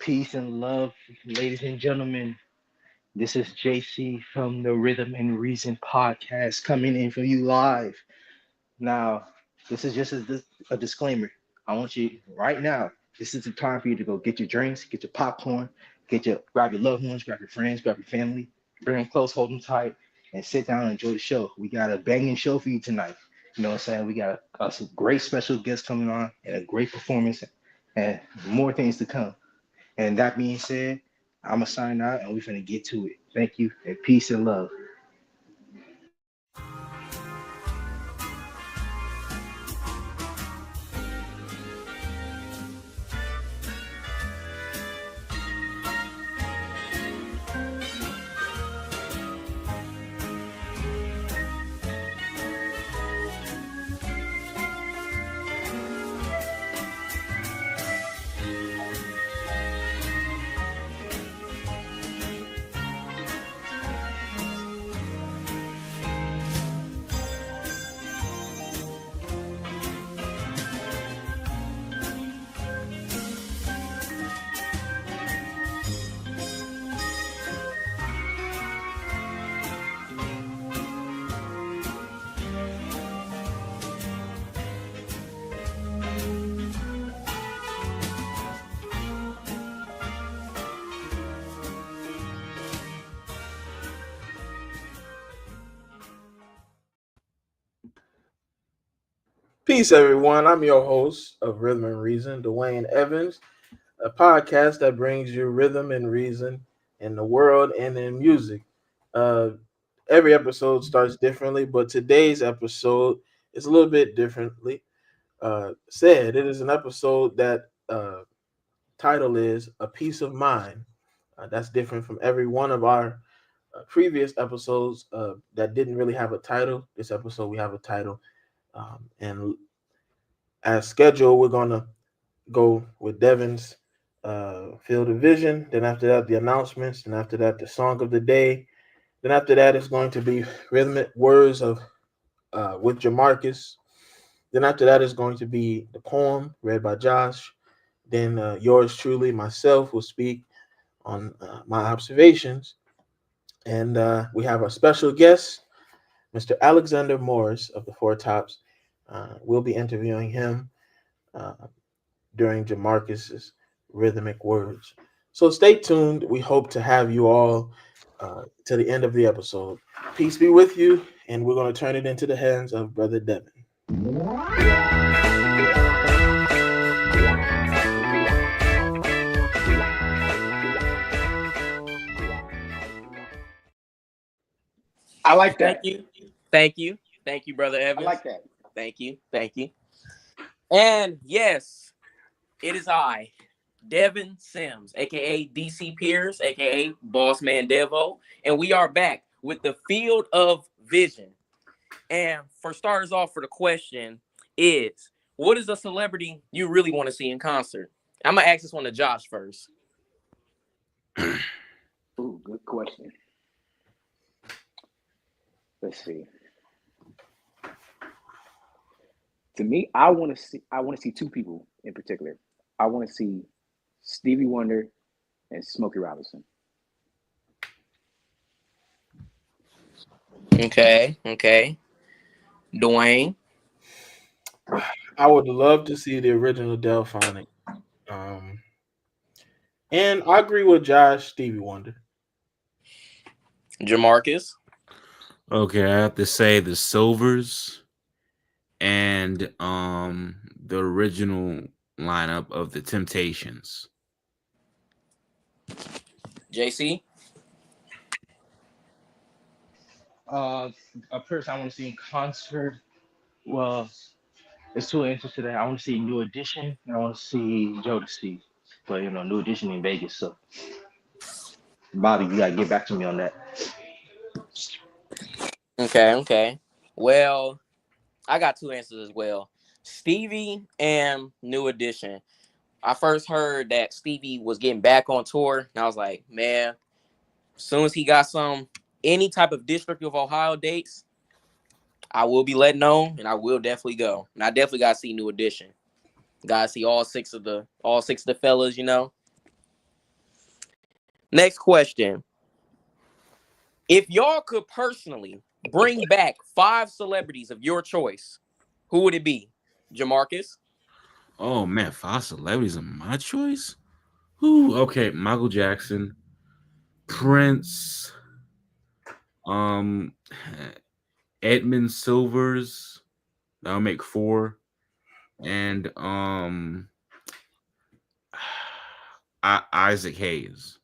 Peace and love, ladies and gentlemen. This is JC from the Rhythm and Reason podcast coming in for you live. Now, this is just a disclaimer. I want you right now. This is the time for you to go get your drinks, get your popcorn, grab your loved ones, grab your friends, grab your family, bring them close, hold them tight, and sit down and enjoy the show. We got a banging show for you tonight. You know what I'm saying? We got some great special guests coming on and a great performance and more things to come. And that being said, I'm gonna sign out and we're gonna get to it. Thank you and peace and love. Peace, everyone. I'm your host of Rhythm and Reason, Dwayne Evans, a podcast that brings you rhythm and reason in the world and in music. Uh, every episode starts differently, but today's episode is a little bit differently said. It is an episode that title is A Peace of Mind. That's different from every one of our previous episodes that didn't really have a title. This episode, we have a title. And as scheduled, we're going to go with Devin's Field of Vision. Then after that, the announcements. Then after that, the song of the day. Then after that, it's going to be rhythmic words of with Jamarcus. Then after that is going to be the poem read by Josh. Then yours truly, myself, will speak on my observations. And we have our special guest, Mr. Alexander Morris of the Four Tops. We'll be interviewing him uh, during Jamarcus's rhythmic words. So stay tuned. We hope to have you all to the end of the episode. Peace be with you, and we're going to turn it into the hands of Brother Devin. I like Thank that. you. Thank you. Thank you, Brother I Evans. like that. Thank you. Thank you. And yes, it is I, Devin Sims, aka DC Pierce, aka Boss Man Devo, and we are back with the Field of Vision. And for starters off, for the question is, what is a celebrity you really want to see in concert? I'm gonna ask this one to Josh first. Ooh, good question. Let's see. To me, I want to see two people in particular. I want to see Stevie Wonder and Smokey Robinson. Okay. Dwayne. I would love to see the original Delphonic. Um, and I agree with Josh, Stevie Wonder. Jamarcus. Okay, I have to say the Silvers and the original lineup of the Temptations. JC. A person I want to see in concert. Well, it's two answers to that. I want to see New Edition and I want to see Jodeci. But New Edition in Vegas. So Bobby, you gotta get back to me on that. Okay. Well, I got two answers as well. Stevie and New Edition. I first heard that Stevie was getting back on tour, and I was like, man, as soon as he got any type of District of Ohio dates, I will be letting know, and I will definitely go. And I definitely gotta see New Edition. Gotta see all six of the fellas, Next question. If y'all could personally bring back 5 celebrities of your choice, who would it be? Jamarcus? Oh man, five celebrities of my choice. Who? Okay, Michael Jackson, Prince, um, Edmund Silvers. That'll make four, and Isaac Hayes.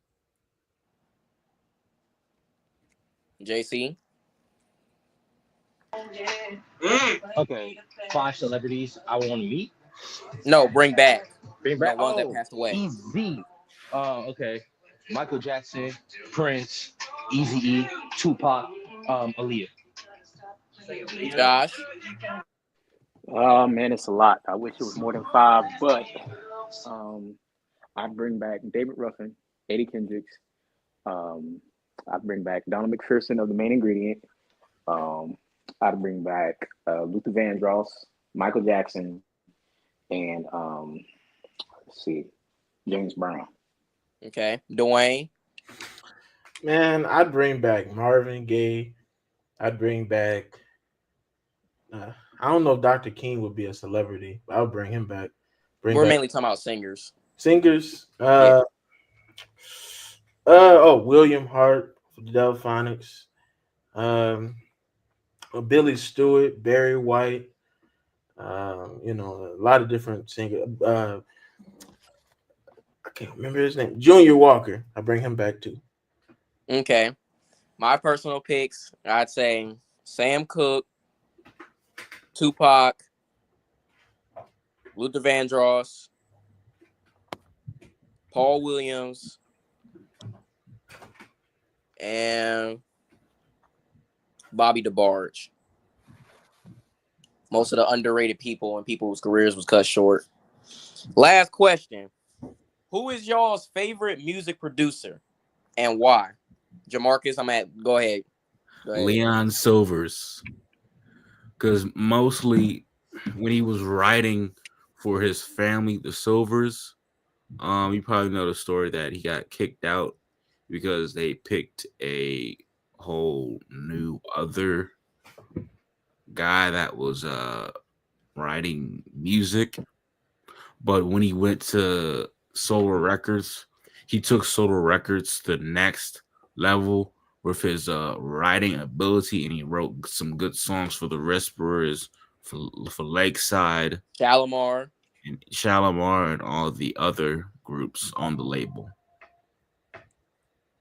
JC? Okay, 5 celebrities I want to meet. No, bring back. Bring back. Ones that Oh, passed away. easy. Okay. Michael Jackson, Prince, Easy E, Tupac, Aaliyah. Josh? Oh man, it's a lot. I wish it was more than five, but um, I'd bring back David Ruffin, Eddie Kendricks. Um, I'd bring back Donald McPherson of the Main Ingredient. Um, I'd bring back Luther Vandross, Michael Jackson, and let's see, James Brown. Okay. Dwayne? Man, I'd bring back Marvin Gaye. I'd bring back. Uh, I don't know if Dr. King would be a celebrity, but I'll bring him back. Bring We're back mainly talking about singers. singers. Yeah. William Hart for the Delphonics. Um, Billy Stewart, Barry White. A lot of different singers. I can't remember his name. Junior Walker. I bring him back too. Okay. My personal picks, I'd say Sam Cooke, Tupac, Luther Vandross, Paul Williams, and Bobby DeBarge. Most of the underrated people and people whose careers was cut short. Last question. Who is y'all's favorite music producer and why? Jamarcus, go ahead. Go ahead. Leon Silvers, because mostly when he was writing for his family, the Silvers, you probably know the story that he got kicked out because they picked a whole new other guy that was writing music. But when he went to Solar Records, he took Solar Records to the next level with his writing ability, and he wrote some good songs for the Whisperers, for Lakeside, Shalimar. and Shalimar, and all the other groups on the label.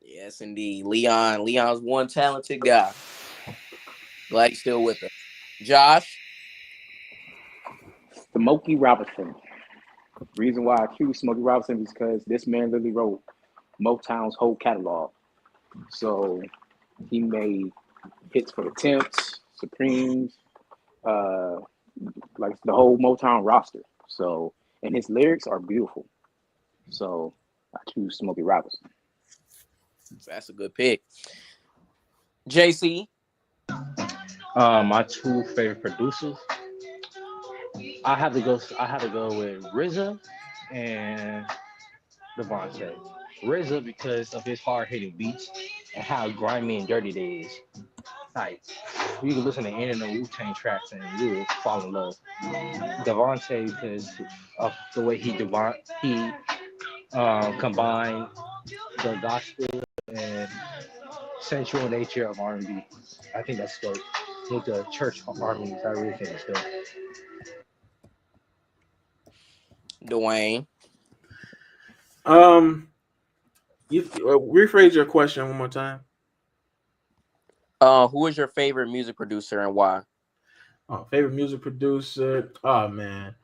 Yes, indeed. Leon's one talented guy. Glad he's still with us. Josh. Smokey Robinson. Reason why I choose Smokey Robinson is because this man literally wrote Motown's whole catalog. So he made hits for the Temps, Supremes, uh, like the whole Motown roster. So, and his lyrics are beautiful. So I choose Smokey Robinson. That's a good pick. JC. My two favorite producers. I have to go. I have to go with RZA and Devontae. RZA because of his hard hitting beats and how grimy and dirty they is. Like you can listen to any of the Wu Tang tracks and you will fall in love. Devontae because of the way he combined the gospel and sensual nature of R&B. I think that's dope. With the church harmonies, I really think it's dope. Dwayne. You rephrase your question one more time. Who is your favorite music producer and why? Oh, favorite music producer. Oh man,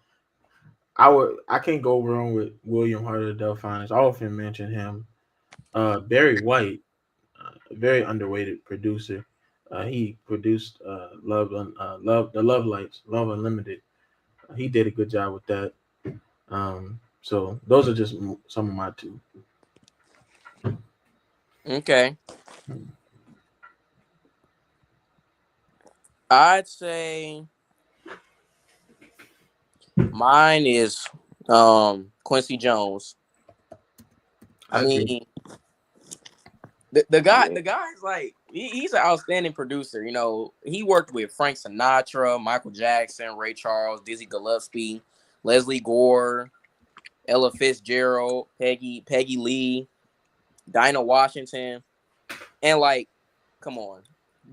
I can't go wrong with William Hart of the Delphonics. I often mention him. Barry White, very underrated producer. He produced Love Lights, Love Unlimited. He did a good job with that. So those are just some of my two. Okay. I'd say mine is Quincy Jones. I I agree. mean, Yeah. The guy's like he's an outstanding producer. You know, he worked with Frank Sinatra, Michael Jackson, Ray Charles, Dizzy Gillespie, Leslie Gore, Ella Fitzgerald, Peggy Lee, Dinah Washington, and like, come on,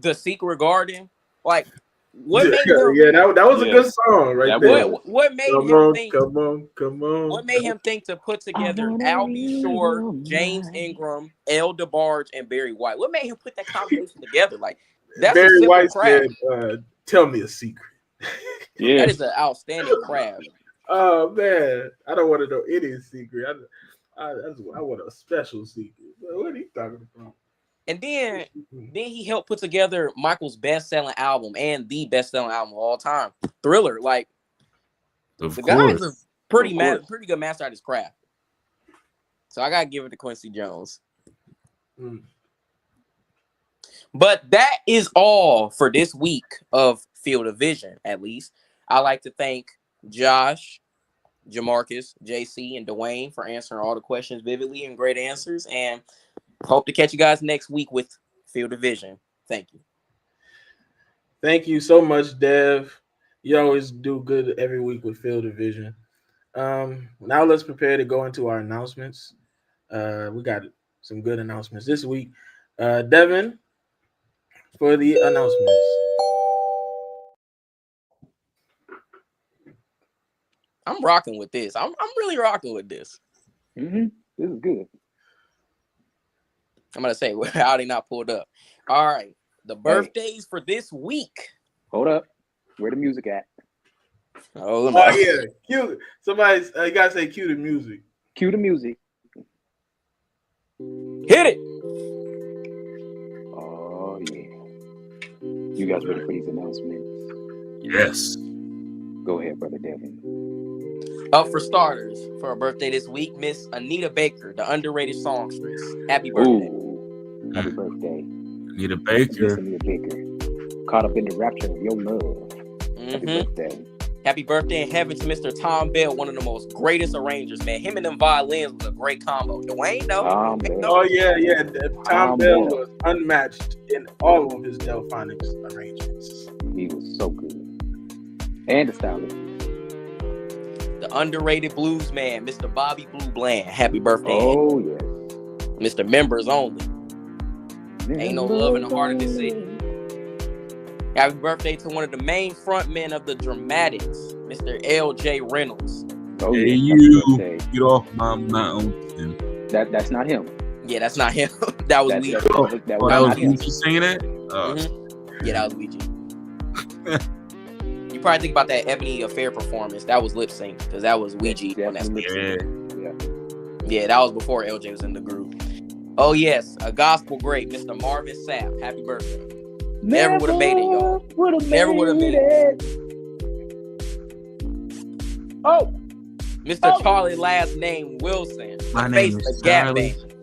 The Secret Garden. Like, what Yeah, made him? yeah, that was a Yeah. good song right That there. was. What made Come him on, think? come on, come on. What made him think to put I together wanna Al B. use Shore, your James mind. Ingram, El DeBarge, and Barry White? What made him put that combination together? Like, that's a Barry simple White said, craft. "Tell me a secret." That Yeah. is an outstanding craft. Oh man, I don't want to know any secret. I want a special secret. What are you talking about? And then he helped put together Michael's best-selling album and the best-selling album of all time, Thriller. Like, Of the guy is course. a Of course. pretty good master at his craft. So I gotta give it to Quincy Jones. Mm. But that is all for this week of Field of Vision, at least. I'd like to thank Josh, Jamarcus, JC, and Dwayne for answering all the questions vividly and great answers. And hope to catch you guys next week with Field of Vision. Thank you. Thank you so much, Dev. You always do good every week with Field Division. Now let's prepare to go into our announcements. We got some good announcements this week. Devin, for the announcements. I'm rocking with this. I'm really rocking with this. Mm-hmm. This is good. I'm gonna say how they not pulled up. All right. The Hey, birthdays for this week. hold up. Where the music at? Oh Oh no. yeah, cue somebody's. You gotta say cue the music. Cue the music. Hit it. Oh yeah. You guys ready for these announcements? Yes. Go ahead, brother Devin. Up for starters, for a birthday this week, Miss Anita Baker, the underrated songstress. Happy birthday. Ooh, happy birthday, Need a Miss baker. Anita Baker. Caught up in the rapture of your love. Happy birthday. Happy birthday in heaven to Mr. Tom Bell, one of the most greatest arrangers, man. Him and them violins was a great combo. Dwayne, no. Tom Dwayne, Bell. no. Oh yeah. Tom Tom Bell Bell. was unmatched in all of his Delphonics arrangements. He was so good. And the stylist. The underrated blues man, Mr. Bobby Blue Bland. Happy birthday. Oh yes. Mr. Members Only. Ain't no love in the heart of the city. Happy birthday to one of the main frontmen of the Dramatics, Mr. L.J. Reynolds. Oh Hey, yeah. Happy you birthday. get off my mountain. That's not him. Yeah, that's not him. That was That, Ouija. that, Oh, that, that oh, was that not was him. Gucci singing that? Yeah, that was Ouija. You probably think about that Ebony Affair performance. That was lip sync because that was Ouija on that. Yeah. Yeah, that was before LJ was in the group. Oh yes, a gospel great, Mr. Marvin Sapp. Happy birthday. Never would have made it, y'all. Never would have made it. Oh, Mr. Charlie, last name Wilson. My The name face is of Gap Charlie. Band.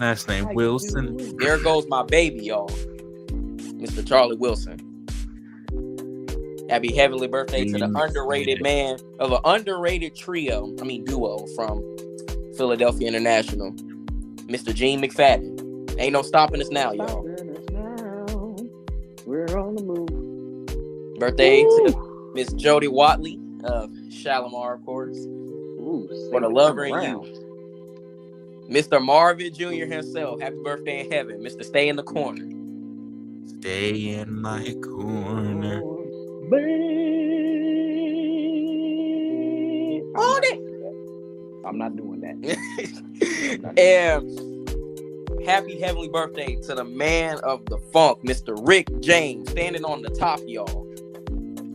Last name Wilson. There goes my baby, y'all. Mr. Charlie Wilson. Happy heavenly birthday to the underrated man of an underrated duo from Philadelphia International, Mr. Gene McFadden. Ain't no stopping us now, y'all. We're on the move. Birthday to Miss Jody Watley of Shalimar, of course. Ooh, For the lover in you. Mr. Marvin Jr. himself. Happy birthday in heaven. Mr. Stay in the Corner. Stay in my corner. Hold it. I'm not doing that. And happy heavenly birthday to the man of the funk, Mr. Rick James, standing on the top, y'all.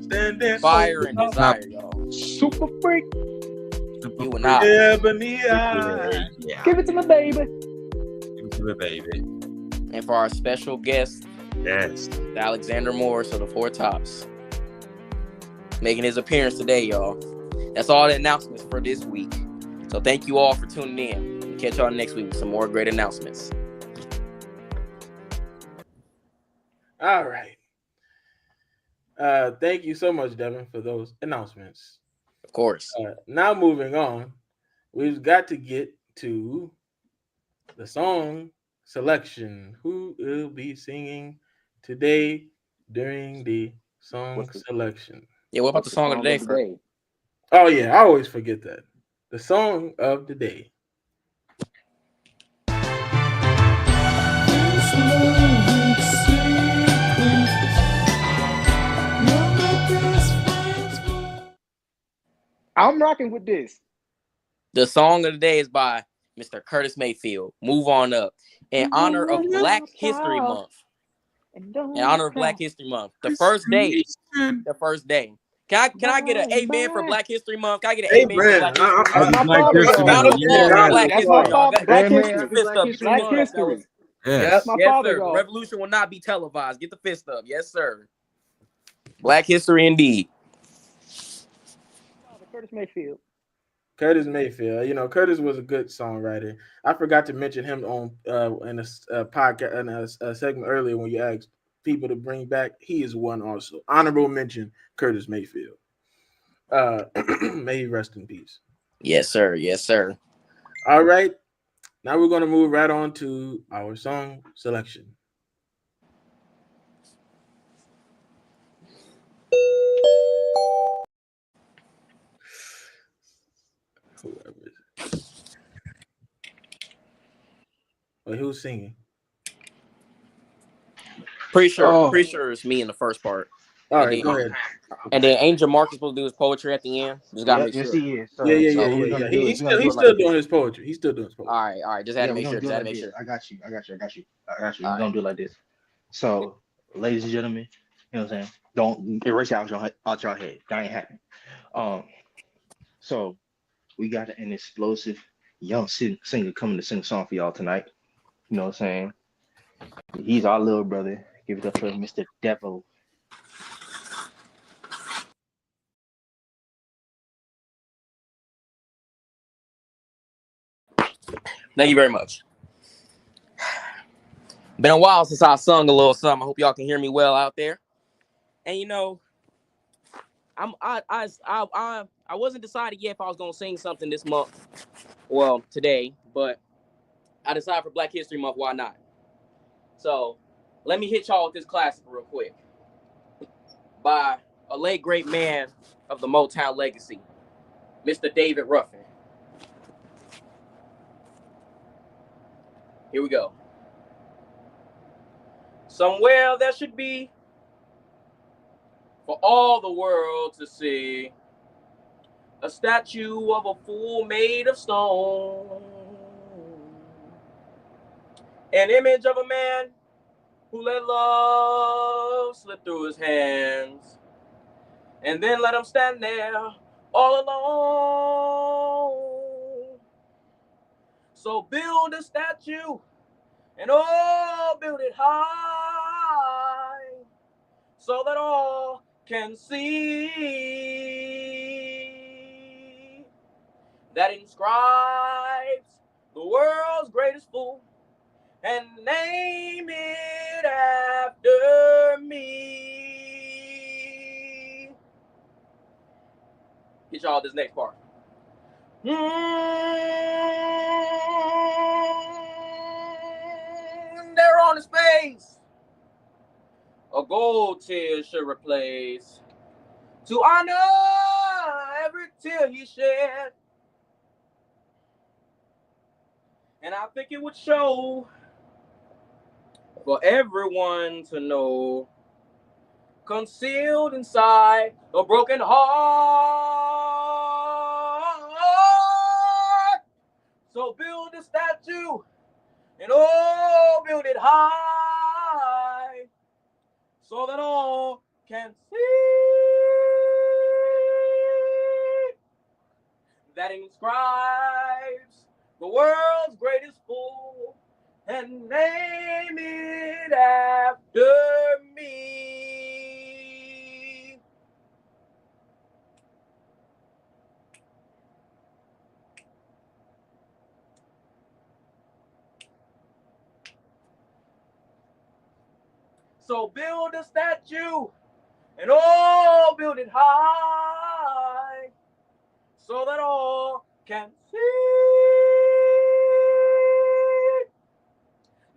Standing Fire and desire, y'all. Super freak. You and I. Ebony eye. Yeah. Give it to my baby. Give it to the baby. And for our special guest, Yes. Alexander Morris of the Four Tops, making his appearance today, y'all. That's all the announcements for this week. So thank you all for tuning in. We'll catch y'all next week with some more great announcements. All right. Thank you so much, Devin, for those announcements. Of course. Now moving on, we've got to get to the song selection. Who will be singing today during the song What's the selection? Yeah, what about the what's the song of the song day of the first? day? Oh yeah, I always forget that. The song of the day. I'm rocking with this. The song of the day is by Mr. Curtis Mayfield. Move on up. In honor of Black History Stop Month. and In don't honor of Black cry. History Month. The Chris first day. Mason. The first day. Can I get an Bye amen for bye. Black History Month? Can I get an Hey amen for man, Black History That's Month? Happy my Black father, History y'all. Round of Month. you applause for got Yes. it. Black That's Come my History, on. y'all. father. Get Black Amen. the Happy history. fist Black up. Get the History Black fist Month. up, fellas. history. That's Yes. my Yes, father, sir. The y'all. revolution will not be televised. Get the fist up. Yes, sir. Black history indeed. Father, Curtis Mayfield. Curtis Mayfield. You know, Curtis was a good songwriter. I forgot to mention him on in a podcast in a segment earlier when you asked people to bring back. He is one also. Honorable mention, Curtis Mayfield. May he rest in peace. Yes, sir. Yes, sir. All right, now we're gonna move right on to our song selection. Whoever is it? Wait, who's singing? Pretty sure. Oh, Pretty sure it's me in the first part, All and right, then go ahead. Angel Mark is supposed to do his poetry at the end. Just gotta yep. make Yes, sure. he is. Yeah, So, yeah, so yeah, what yeah, we're gonna yeah. do is He's we're gonna still do he's it like still this. doing his poetry. He's still doing his All poetry. right, all right. Just had Yeah, to we're make gonna sure. do Just it had to like make this. sure. I got you. All We're right. gonna do it like this. So, ladies and gentlemen, you know what I'm saying? Don't erase it out your head. That ain't happening. Um, so we got an explosive young singer coming to sing a song for y'all tonight. You know what I'm saying? He's our little brother. Give it up for Mr. Devil. Thank you very much. Been a while since I sung a little something. I hope y'all can hear me well out there. And I wasn't decided yet if I was gonna sing something this month. Well, today, but I decided for Black History Month. Why not? So let me hit y'all with this classic real quick by a late great man of the Motown legacy, Mr. David Ruffin. Here we go. Somewhere there should be for all the world to see a statue of a fool made of stone, an image of a man who let love slip through his hands, and then let him stand there all alone. So build a statue and oh, build it high so that all can see that inscribes the world's greatest fool and name it after me. Get y'all this next part. There on his face, a gold tear should replace to honor every tear he shed. And I think it would show for everyone to know, concealed inside a broken heart. So build a statue and oh, build it high so that all can see that inscribes the world's greatest fool and name it after me. So build a statue and oh, build it high so that all can see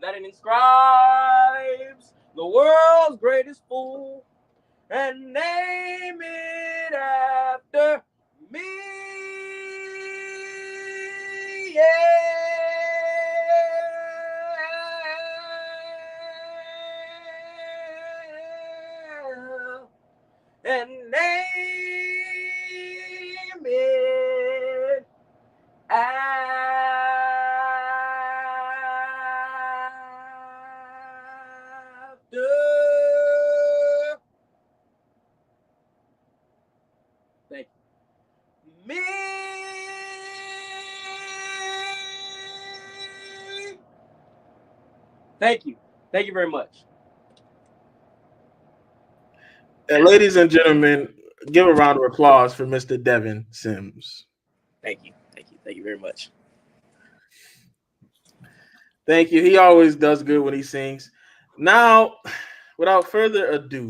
that it inscribes the world's greatest fool and name it after me. Yeah. And name it after thank you. Me. Thank you. Thank you very much. And ladies and gentlemen, give a round of applause for Mr. Devin Sims. Thank you. Thank you. Thank you very much. Thank you. He always does good when he sings. Now, without further ado,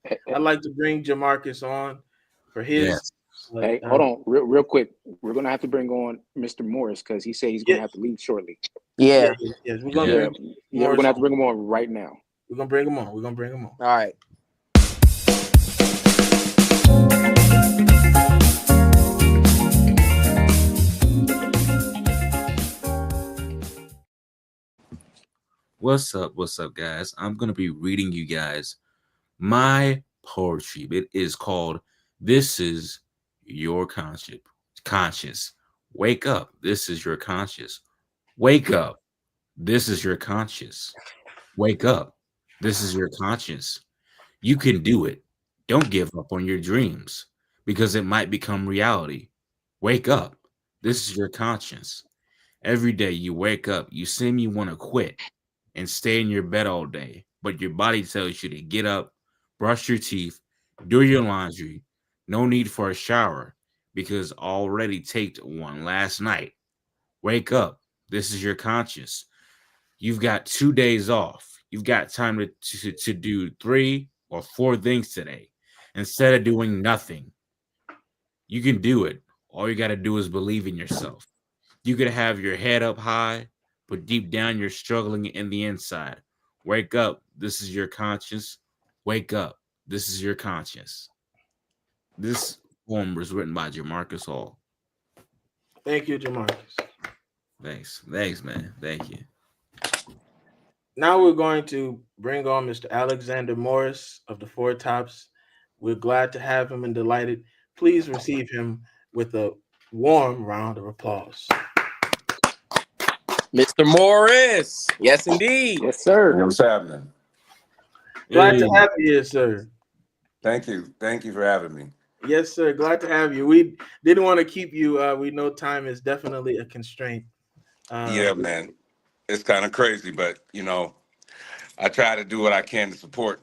Hey, I'd like to bring Jamarcus on for his. Yes. Uh, hey, uh, hold on, real quick. We're gonna have to bring on Mr. Morris because he said he's yeah, gonna have to leave shortly. yeah, Yeah. yeah, yes. We're gonna Yeah. Yeah, bring yeah, we're Morris gonna have to on. bring him on right now. We're gonna bring him on. We're gonna bring him on. All right. What's up, guys? I'm gonna be reading you guys my poetry. It is called "This Is Your Conscious. Wake up. This is your conscious. Wake up. This is your conscious. Wake up. This is your conscious. You can do it. Don't give up on your dreams because it might become reality. Wake up. This is your conscience. Every day you wake up, you seem you want to quit and stay in your bed all day, but your body tells you to get up, brush your teeth, do your laundry. No need for a shower because already take one last night. Wake up. This is your conscience. You've got 2 days off. You've got time to do 3 or 4 things today instead of doing nothing. You can do it. All you got to do is believe in yourself. You could have your head up high, but deep down you're struggling in the inside. Wake up. This is your conscience. Wake up. This is your conscience. This poem was written by Jamarcus Hall. Thank you, Jamarcus. Thanks. Thanks, man. Thank you. Now we're going to bring on Mr. Alexander Morris of the Four Tops. We're glad to have him and delighted. Please receive him with a warm round of applause. Mr. Morris. Yes, indeed. Yes, sir. What's happening? Glad to Hey. have you here, sir. Thank you. Thank you for having me. Yes, sir. Glad to have you. We didn't want to keep you. We know time is definitely a constraint. Yeah, But man. It's kind of crazy, but I try to do what I can to support,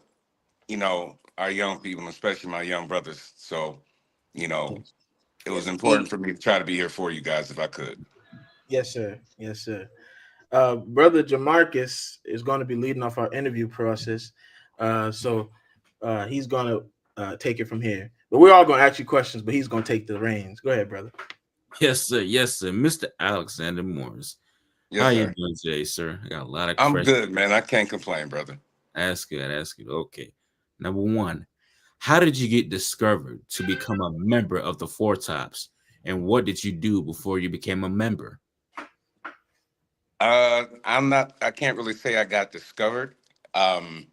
our young people, especially my young brothers. So, you know, it was Yes, important indeed. for me to try to be here for you guys if I could. yes, sir. Yes, sir. Brother Jamarcus is going to be leading off our interview process. So he's going to take it from here. But we're all going to ask you questions, but he's going to take the reins. Go ahead, brother. Yes, sir. Yes, sir. Mr. Alexander Morris. How Yes, you sir. doing today, sir? I got a lot of I'm questions. good, man. I can't complain, brother. Ask it. Ask it. Okay. Number one, how did you get discovered to become a member of the Four Tops? And what did you do before you became a member? I can't really say I got discovered. Um,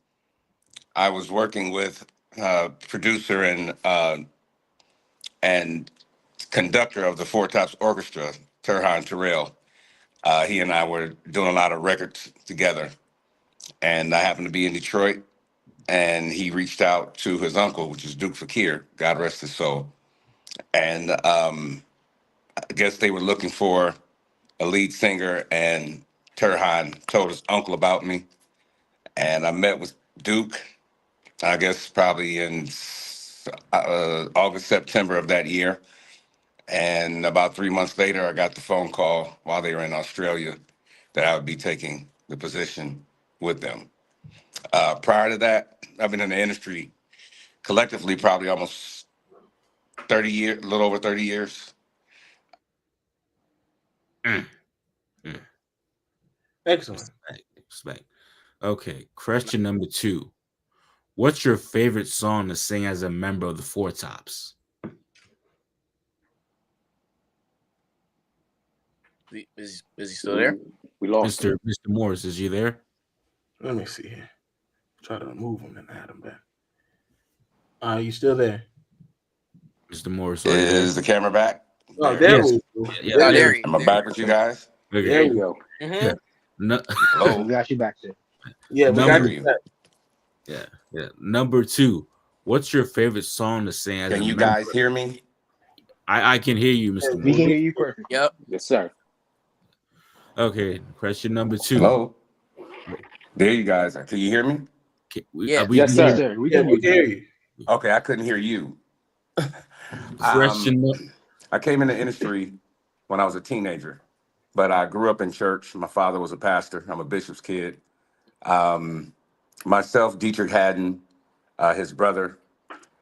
I was working with producer and conductor of the Four Tops Orchestra, Turhan Terrell. He and I were doing a lot of records together, and I happened to be in Detroit, and he reached out to his uncle, which is Duke Fakir, God rest his soul, and I guess they were looking for a lead singer, and Turhan told his uncle about me, and I met with Duke. I guess probably in August, September of that year. And about 3 months later, I got the phone call while they were in Australia that I would be taking the position with them. Prior to that, I've been in the industry collectively probably almost 30 years, a little over 30 years. Mm, mm. Excellent. Respect. Okay, question number two. What's your favorite song to sing as a member of the Four Tops? Is he still there? We we lost him. Mr. Morris, is you there? Let me see here. Try to remove him and add him back. You still there? Mr. Morris, are you there? Is the camera back? Oh, There. there Yes. we go. Yeah, There Oh, we there. there go. he. Am I There. back with you guys? Okay. There There you we go. Yeah. Mm-hmm. No, We Hello? got you back there. Yeah, we I got number hear you you. back. yeah, yeah. Number two. What's your favorite song to sing as Can a you member? guys hear me? I can hear you, Mr. We can Morris. hear you perfectly. Yep. Yes, sir. Okay, question number two. Hello? There you guys are. Can you hear me? Yeah. We Yes, can yes, hear sir. We Yeah, can hear we you. can hear you. Okay, I couldn't hear you. you. Um, I came in the industry when I was a teenager, but I grew up in church. My father was a pastor. I'm a bishop's kid. Um, Myself, Dietrich Haddon, his brother,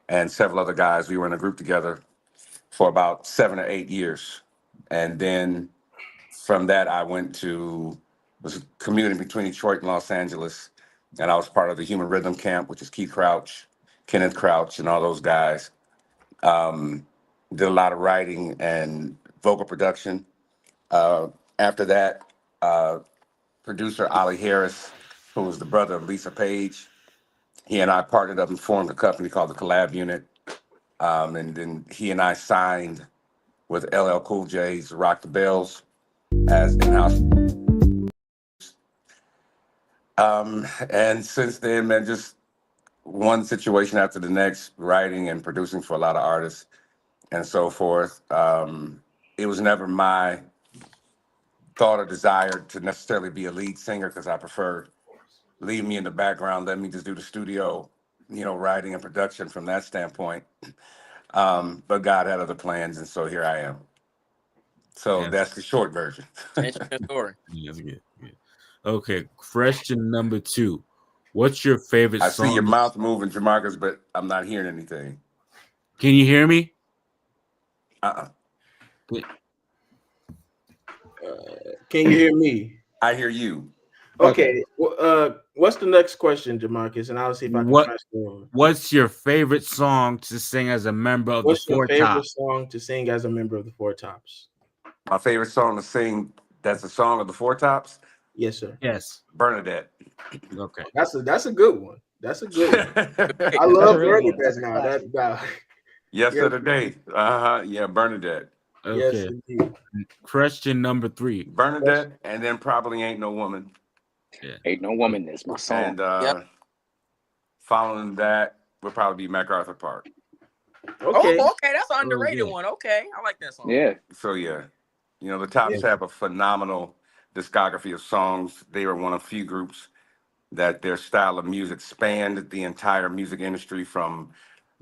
and several other guys, we were in a group together for about 7 or 8 years. And then from that, I went to, was commuting between Detroit and Los Angeles. And I was part of the Human Rhythm Camp, which is Keith Crouch, Kenneth Crouch, and all those guys. Um, did a lot of writing and vocal production. Uh, After that, uh, producer Ollie Harris, who was the brother of Lisa Page, he and I partnered up and formed a company called the Collab Unit. And then he and I signed with LL Cool J's Rock the Bells as in-house. And since then, man, just one situation after the next, writing and producing for a lot of artists and so forth. It was never my thought or desire to necessarily be a lead singer because I prefer leave me in the background, let me just do the studio, writing and production from that standpoint. But God had other plans, and so here I am. So Yes, that's the short version. Interesting story. yes, good, good. Okay, question number two. What's your favorite I see your song? mouth moving, Jamarcus, but I'm not hearing anything. Can you hear me? Uh-uh. Can you hear me? I hear you. Okay. Okay. What's the next question, Jamarcus? And I'll see if I can What transfer over. What's your favorite song to sing as a member of the What's your Four favorite Tops? song to sing as a member of the Four Tops? My favorite song to sing, that's a song of the Four Tops, Yes, sir. Yes. Bernadette. Okay. That's a good one. That's a good one. Pick. I That's a love really good one. Bernadette That's a now. classic. Yes, Yesterday. Uh-huh. Yeah, Bernadette. yes, Okay. indeed. Question number three. That's, Bernadette, and then probably Ain't No Woman. Yeah. Ain't no woman. That's my song. And Yep. following that would probably be MacArthur Park. okay. Oh, okay. That's an Oh, underrated yeah. one. Okay, I like that song. Yeah. So yeah, the Tops Yeah. have a phenomenal discography of songs. They were one of few groups that their style of music spanned the entire music industry from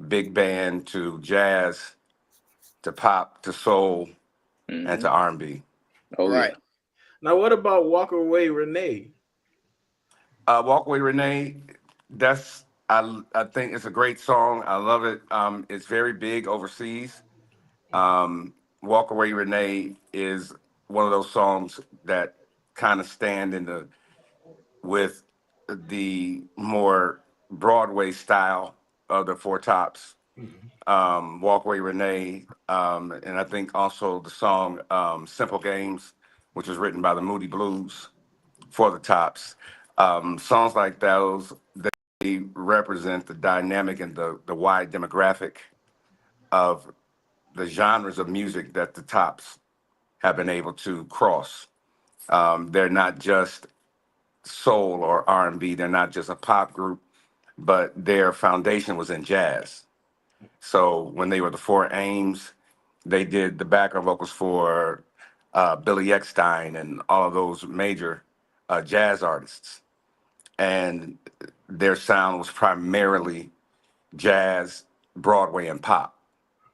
big band to jazz to pop to soul and Hmm. to R&B. Oh yeah. Right. Now, what about Walk Away, Renee? Walkway Renee, that's I think it's a great song. I love it. It's very big overseas. Walk Away Renee is one of those songs that kind of stand in the with the more Broadway style of the Four Tops. Mhm. Walkway Renee, and I think also the song Simple Games, which was written by the Moody Blues for the Tops. Songs like those, they represent the dynamic and the wide demographic of the genres of music that the Tops have been able to cross. They're not just soul or R&B. They're not just a pop group, but their foundation was in jazz. So when they were the Four Ames, they did the background vocals for Billy Eckstine and all of those major jazz artists. And their sound was primarily jazz, Broadway, and pop.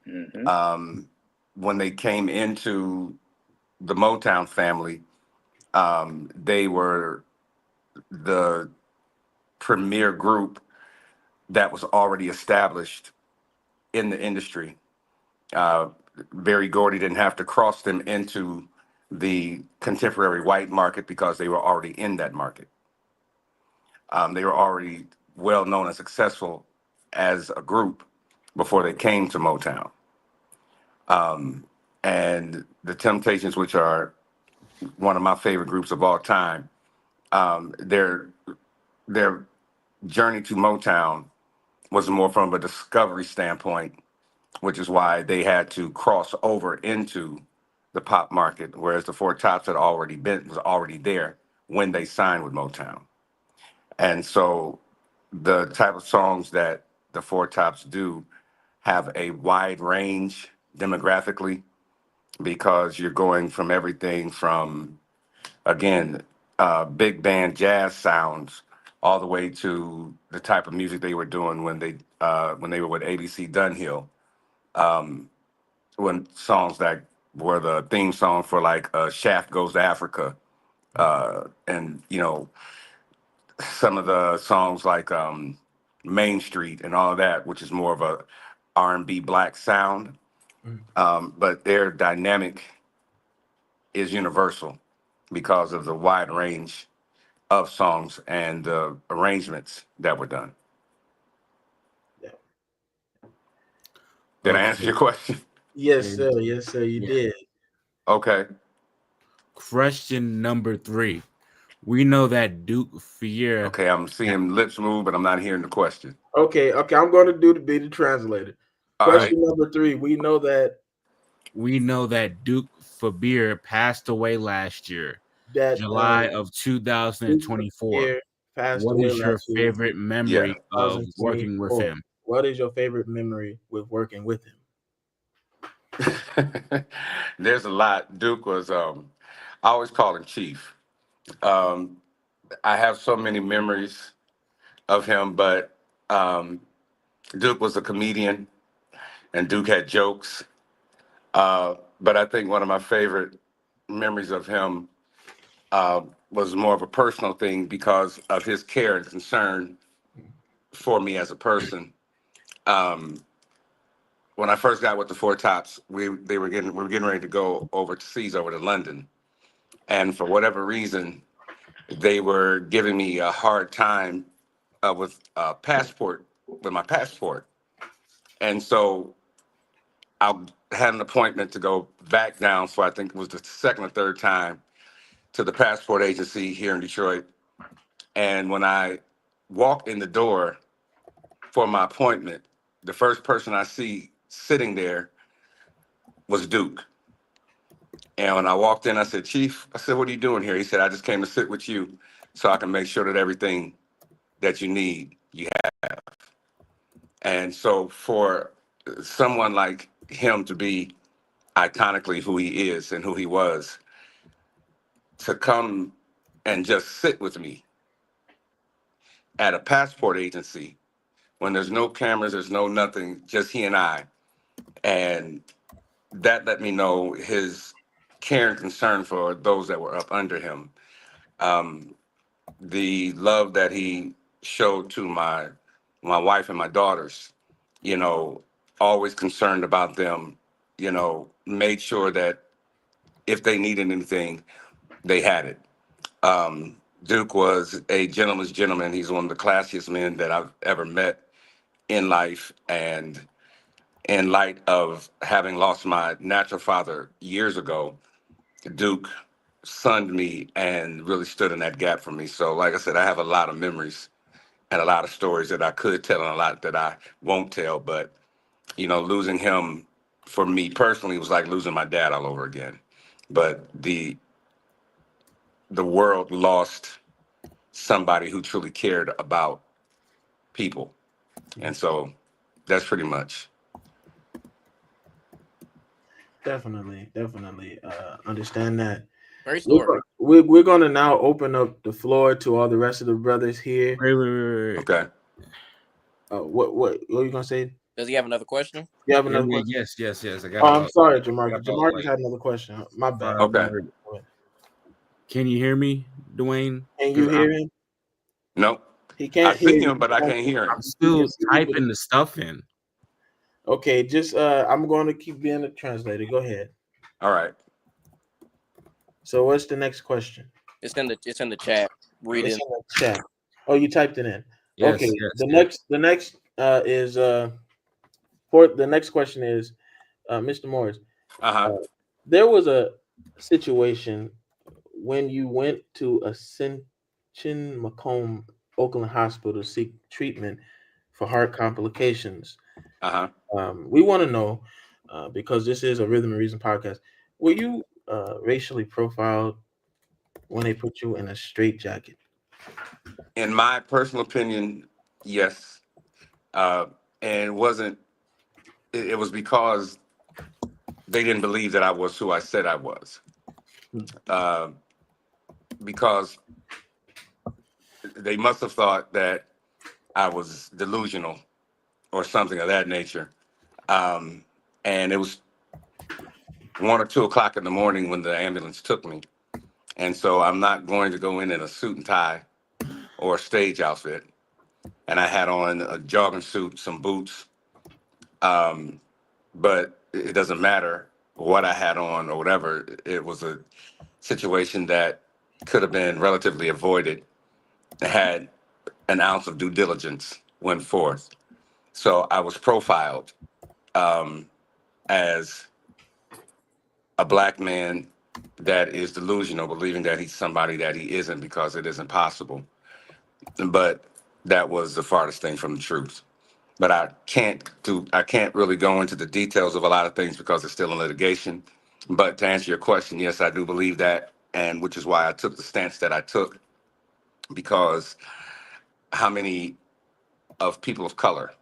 Hmm. Um, when they came into the Motown family, they were the premier group that was already established in the industry. Uh, Barry Gordy didn't have to cross them into the contemporary white market because they were already in that market. They were already well known and successful as a group before they came to Motown. And the Temptations, which are one of my favorite groups of all time, their journey to Motown was more from a discovery standpoint, which is why they had to cross over into the pop market, whereas the Four Tops was already there when they signed with Motown. And so the type of songs that the Four Tops do have a wide range demographically because you're going from everything from, again, big band jazz sounds all the way to the type of music they were doing when they were with ABC Dunhill, when songs that were the theme song for like Shaft Goes to Africa, and some of the songs like Main Street and all of that, which is more of a R&B black sound. Mm. But their dynamic is universal because of the wide range of songs and the arrangements that were done. Yeah. Did I answer Okay. your question? Yes, And sir. Yes, sir. You yeah. did. Okay. Question number 3. We know that Duke Fiera. Okay, I'm seeing lips move, but I'm not hearing the question. Okay. Okay. I'm going to be the translator. All right. Question number 3. We know that Duke Fabir passed away last year, That July of Duke 2024. here passed What away is your last year, favorite Yeah. memory of working with 2024. him? What is your favorite memory with working with him? There's a lot. Duke was, I always call him Chief. Um, I have so many memories of him, but um, Duke was a comedian and Duke had jokes. But I think one of my favorite memories of him was more of a personal thing because of his care and concern for me as a person. Um, when I first got with the Four Tops, we were getting ready to go overseas over to London, and for whatever reason, they were giving me a hard time with my passport, and so I had an appointment to go back down for I think it was the second or third time to the passport agency here in Detroit. And when I walked in the door for my appointment, the first person I see sitting there was Duke. And when I walked in, I said, Chief, I said, what are you doing here? He said, I just came to sit with you so I can make sure that everything that you need, you have. And so for someone like him to be iconically who he is and who he was, to come and just sit with me at a passport agency when there's no cameras, there's no nothing, just he and I. And that let me know his care and concern for those that were up under him. Um, the love that he showed to my wife and my daughters, you know, always concerned about them, made sure that if they needed anything, they had it. Duke was a gentleman's gentleman. He's one of the classiest men that I've ever met in life. And in light of having lost my natural father years ago, Duke sunned me and really stood in that gap for me. So, like I said, I have a lot of memories and a lot of stories that I could tell and a lot that I won't tell. But, losing him for me personally was like losing my dad all over again. But the world lost somebody who truly cared about people. And so that's pretty much. Definitely, definitely understand that. Great story. We're going to now open up the floor to all the rest of the brothers here. Wait. Okay. What are you going to say? Does he have another question? You have Yeah, another yeah, question? yes. I got Oh, I'm about sorry, I got Jamarcus. about Jamarcus like had another question. My bad. 5 Okay. more. Can you hear me, Dwayne? Can you Because hear him? No, He I can't see hear you. him, but I can't hear him. I'm He can still see you, typing the stuff in. okay, just I'm going to keep being the translator. Go ahead. All right. So what's the next question? It's in the chat. Read It's it. in the chat. Oh, you typed it in. Okay. Yes, yes, The yes. next is for the next question is Mr. Morris. Uh huh. Uh, there was a situation when you went to Ascension Macomb Oakland Hospital to seek treatment for heart complications. Uh huh. We want to know because this is a Rhythm and Reason podcast. Were you racially profiled when they put you in a straitjacket? In my personal opinion, yes. Uh, and it wasn't. It was because they didn't believe that I was who I said I was. Hmm. Uh, because they must have thought that I was delusional or something of that nature. Um, and it was 1 or 2 o'clock in the morning when the ambulance took me. And so I'm not going to go in a suit and tie or a stage outfit. And I had on a jogging suit, some boots. Um, but it doesn't matter what I had on or whatever. It was a situation that could have been relatively avoided had an ounce of due diligence went forth. So I was profiled um, as a black man that is delusional, believing that he's somebody that he isn't because it isn't possible. But that was the farthest thing from the truth. But I can't really go into the details of a lot of things because it's still in litigation. But to answer your question, yes, I do believe that, and which is why I took the stance that I took, because how many of people of color,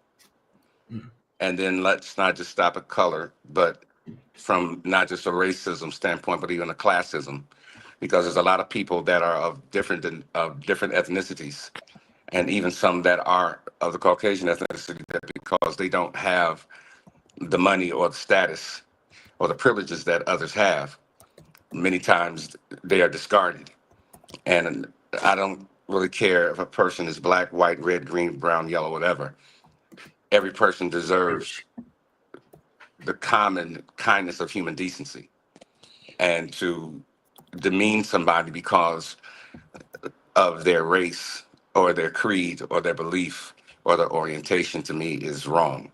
Hmm. and then let's not just stop at color, but from not just a racism standpoint, but even a classism, because there's a lot of people that are of different ethnicities, and even some that are of the Caucasian ethnicity, that because they don't have the money or the status or the privileges that others have, many times they are discarded. And I don't really care if a person is black, white, red, green, brown, yellow, whatever. Every person deserves the common kindness of human decency. And to demean somebody because of their race or their creed or their belief or their orientation, to me, is wrong.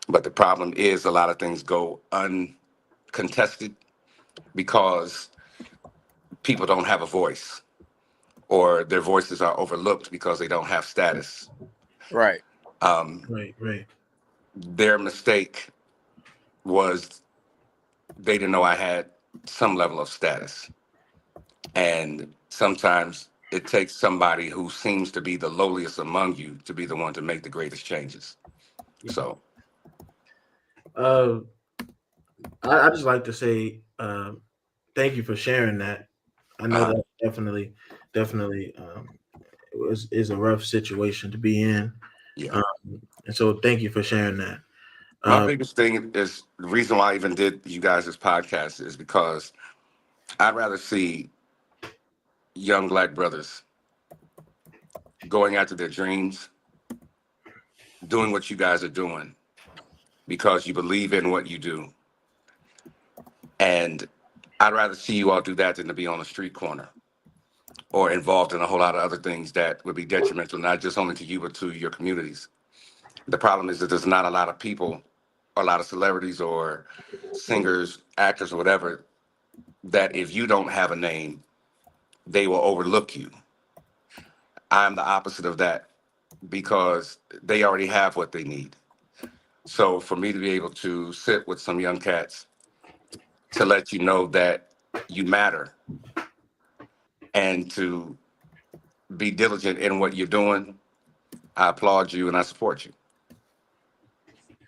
But the problem is a lot of things go uncontested because people don't have a voice, or their voices are overlooked because they don't have status. Right. Um, Right, right. their mistake was they didn't know I had some level of status. And sometimes it takes somebody who seems to be the lowliest among you to be the one to make the greatest changes. Yeah. So, Uh, I just like to say thank you for sharing that. I know uh, that definitely is a rough situation to be in, yeah. um, and so thank you for sharing that. My Um, biggest thing is the reason why I even did you guys this podcast is because I'd rather see young black brothers going after their dreams, doing what you guys are doing because you believe in what you do. And I'd rather see you all do that than to be on a street corner or involved in a whole lot of other things that would be detrimental, not just only to you, but to your communities. The problem is that there's not a lot of people, a lot of celebrities or singers, actors, or whatever, that if you don't have a name, they will overlook you. I'm the opposite of that because they already have what they need. So for me to be able to sit with some young cats to let you know that you matter and to be diligent in what you're doing, I applaud you and I support you.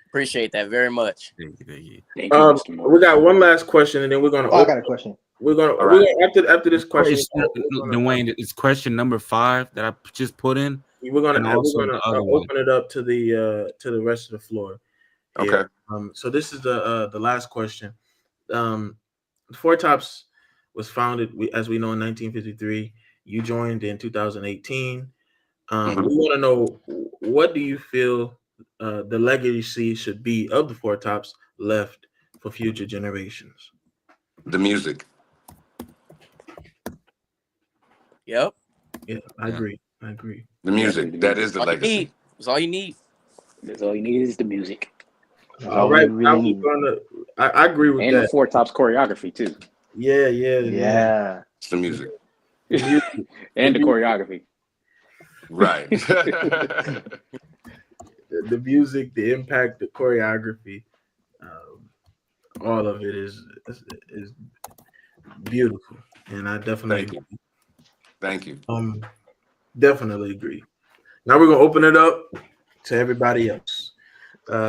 Appreciate that very much. Thank you, thank you. Thank you, Mr. we Morris. got one last question, and then we're gonna Oh, I open. got a question. All right. After this question, Dwayne, it's question number 5 that I just put in, and we're also gonna the other one. open it up to the rest of the floor here. Okay. So this is the last question. Um, Four Tops was founded, as we know, in 1953. You joined in 2018. We Hmm. want to know, what do you feel the legacy should be of the Four Tops left for future generations? The music. Yep. Yeah, I Yeah. agree. I agree. The Definitely music. the That music. is the All you legacy. need. That's all you need. That's all you need is the music That's All all we right, I really was need. gonna. I agree with and the that. Four Tops choreography too, Yeah, yeah, yeah. Yeah. It's the music. The music, the and the music, choreography. Right. the music, the impact, the choreography, um, all of it is beautiful, and I definitely Thank you. Thank you. um definitely agree. Now we're gonna open it up to everybody else.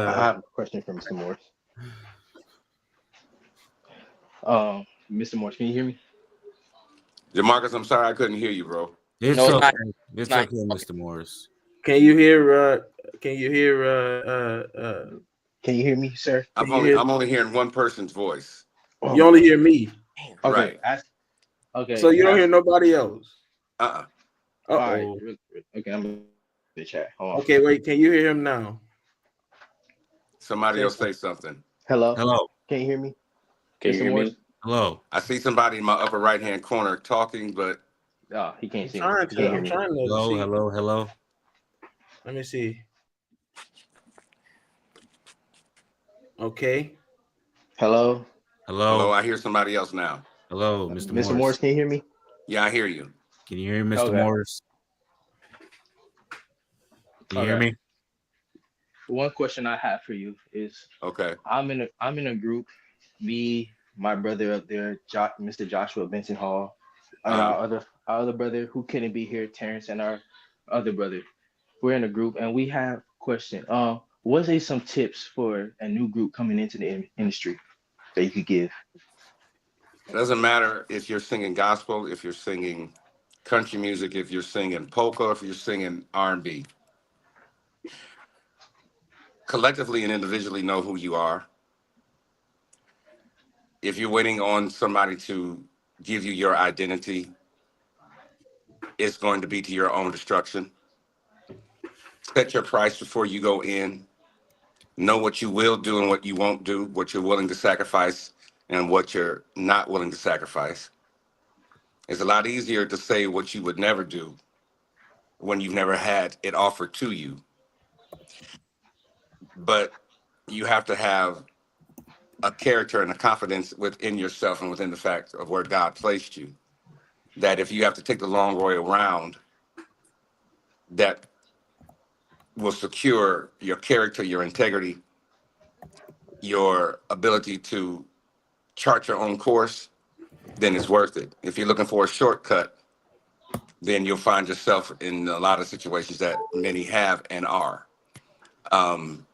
I Uh, have a question for Mr. Morris. Mr. Morris, can you hear me? Demarcus, I'm sorry I couldn't hear you, bro. It's No, it's okay. not. It's It's not. okay, Mr. Morris. can you hear? Can you hear? Can you hear me, sir? Can you hear? I'm only hearing one person's voice. You Oh, only hear me, Damn. okay. Right. Ask. so Okay. you don't hear Ask. nobody else. Uh-uh. Uh All right. oh. Okay. I'm in the chat. Hold on. Okay, wait. Can you hear him now? Somebody Say else something. say something. Hello. Hello. Can you hear me, Can you Mr. hear Morris? me? Hello. I see somebody in my upper right hand corner talking, but Oh, he can't I'm see me. trying He to. can't hear I'm me. trying to Hello. see. Hello. Hello. Let me see. Okay. Hello, hello, Hello. I hear somebody else now. Hello, Mr. Mr. Morris. Morris. Can you hear me? Yeah, I hear you. Can you hear me, Mr. Okay. Morris? Can you hear Okay. me? One question I have for you is, Okay. I'm in a group. Me, my brother up there, Mr. Joshua Benson Hall, and Uh our other brother who couldn't be here, Terrence, and our other brother. We're in a group and we have question. What are some tips for a new group coming into the industry that you could give? it doesn't matter if you're singing gospel, if you're singing country music, if you're singing polka, if you're singing R&B. Collectively and individually know who you are. If you're waiting on somebody to give you your identity, it's going to be to your own destruction. Set your price before you go in. Know what you will do and what you won't do, what you're willing to sacrifice and what you're not willing to sacrifice. It's a lot easier to say what you would never do when you've never had it offered to you. But you have to have a character and a confidence within yourself and within the fact of where God placed you. That if you have to take the long way around, that will secure your character, your integrity, your ability to chart your own course, then it's worth it. If you're looking for a shortcut, then you'll find yourself in a lot of situations that many have and are. Um,